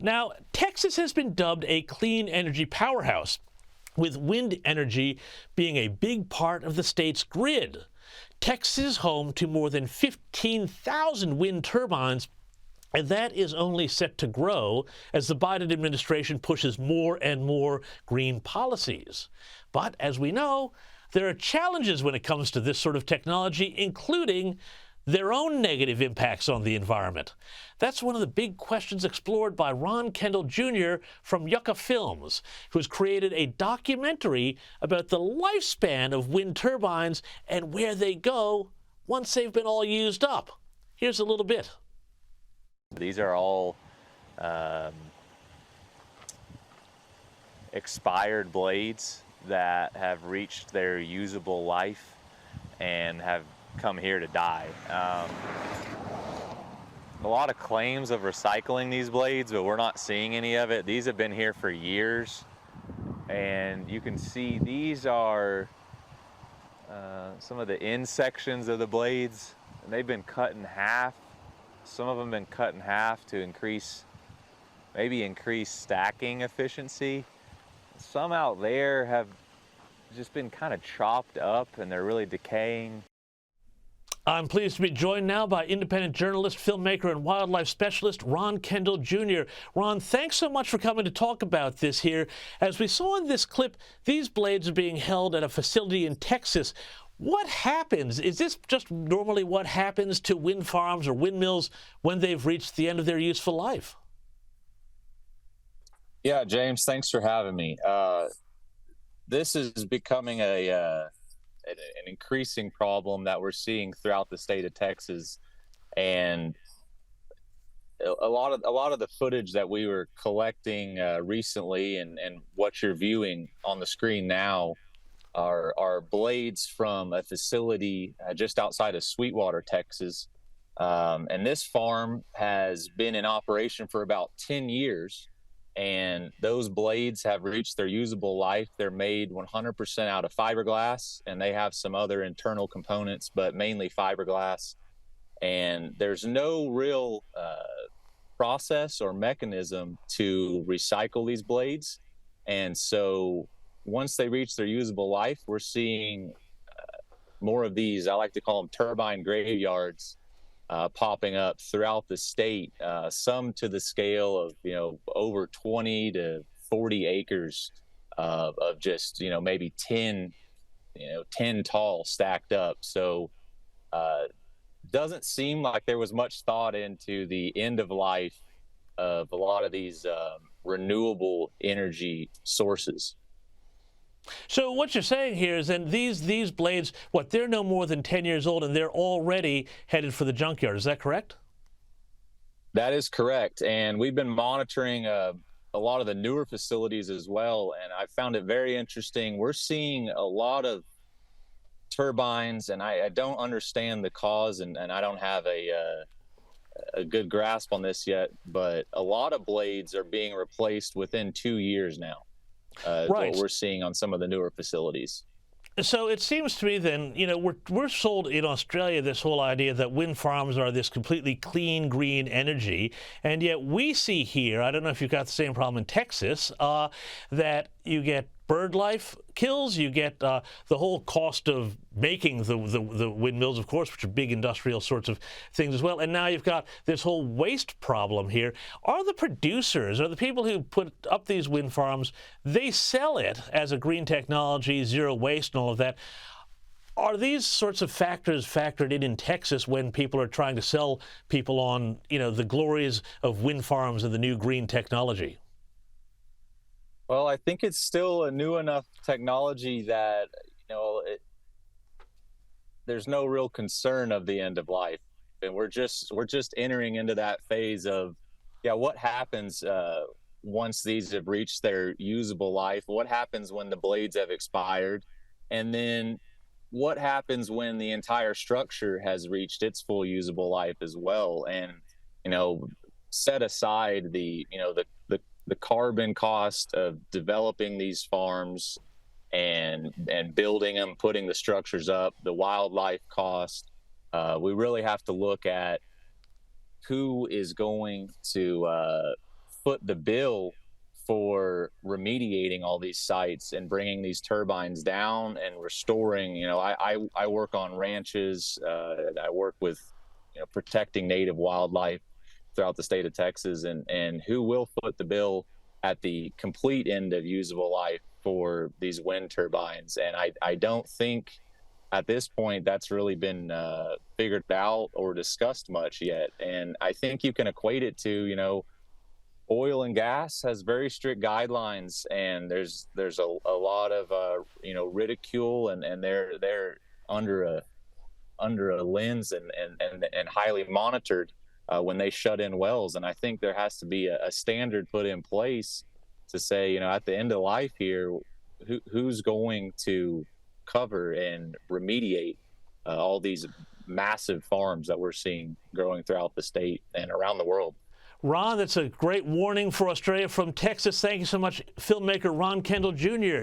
Now, Texas has been dubbed a clean energy powerhouse, with wind energy being a big part of the state's grid. Texas is home to more than 15,000 wind turbines, and that is only set to grow as the Biden administration pushes more and more green policies. But as we know, there are challenges when it comes to this sort of technology, including their own negative impacts on the environment. That's one of the big questions explored by Ron Kendall Jr. from Yucca Films, who's created a documentary about the lifespan of wind turbines and where they go once they've been all used up. Here's a little bit. These are all expired blades that have reached their usable life and have come here to die. A lot of claims of recycling these blades, but we're not seeing any of it. These have been here for years, and you can see these are some of the end sections of the blades, and they've been cut in half. Some of them have been cut in half to increase stacking efficiency. Some out there have just been kind of chopped up and they're really decaying. I'm pleased to be joined now by independent journalist, filmmaker, and wildlife specialist Ron Kendall Jr. Ron, thanks so much for coming to talk about this here. As we saw in this clip, these blades are being held at a facility in Texas. What happens? Is this just normally what happens to wind farms or windmills when they've reached the end of their useful life? Yeah, James, thanks for having me. This is becoming an increasing problem that we're seeing throughout the state of Texas, and a lot of the footage that we were collecting recently, and what you're viewing on the screen now, are blades from a facility just outside of Sweetwater, Texas. And this farm has been in operation for about 10 years, and those blades have reached their usable life. They're made 100% out of fiberglass, and they have some other internal components, but mainly fiberglass. And there's no real process or mechanism to recycle these blades. And so once they reach their usable life, we're seeing more of these, I like to call them turbine graveyards, popping up throughout the state, some to the scale of, over 20 to 40 acres of just, maybe 10 tall stacked up. So doesn't seem like there was much thought into the end of life of a lot of these renewable energy sources. So what you're saying here is then these blades, they're no more than 10 years old and they're already headed for the junkyard. Is that correct? That is correct. And we've been monitoring a lot of the newer facilities as well. And I found it very interesting. We're seeing a lot of turbines, and I don't understand the cause, and I don't have a good grasp on this yet, but a lot of blades are being replaced within 2 years now. Right. What we're seeing on some of the newer facilities. So it seems to me then, we're sold in Australia this whole idea that wind farms are this completely clean, green energy, and yet we see here, I don't know if you've got the same problem in Texas, that you get bird life kills, you get the whole cost of making the windmills, of course, which are big industrial sorts of things as well, and now you've got this whole waste problem here. Are the producers, or the people who put up these wind farms, they sell it as a green technology, zero waste and all of that. Are these sorts of factors factored in Texas when people are trying to sell people on, the glories of wind farms and the new green technology? Well, I think it's still a new enough technology that, there's no real concern of the end of life. And we're just entering into that phase of, what happens once these have reached their usable life? What happens when the blades have expired? And then what happens when the entire structure has reached its full usable life as well? And, set aside the carbon cost of developing these farms and building them, putting the structures up, the wildlife cost. We really have to look at who is going to foot the bill for remediating all these sites and bringing these turbines down and restoring. I work on ranches, and I work with protecting native wildlife throughout the state of Texas, and who will foot the bill at the complete end of usable life for these wind turbines. And I don't think at this point that's really been figured out or discussed much yet. And I think you can equate it to, oil and gas has very strict guidelines, and there's a lot of ridicule, and they're under a lens and highly monitored when they shut in wells. And I think there has to be a standard put in place to say, at the end of life here, who's going to cover and remediate all these massive farms that we're seeing growing throughout the state and around the world. Ron, that's a great warning for Australia from Texas. Thank you so much, filmmaker Ron Kendall Jr.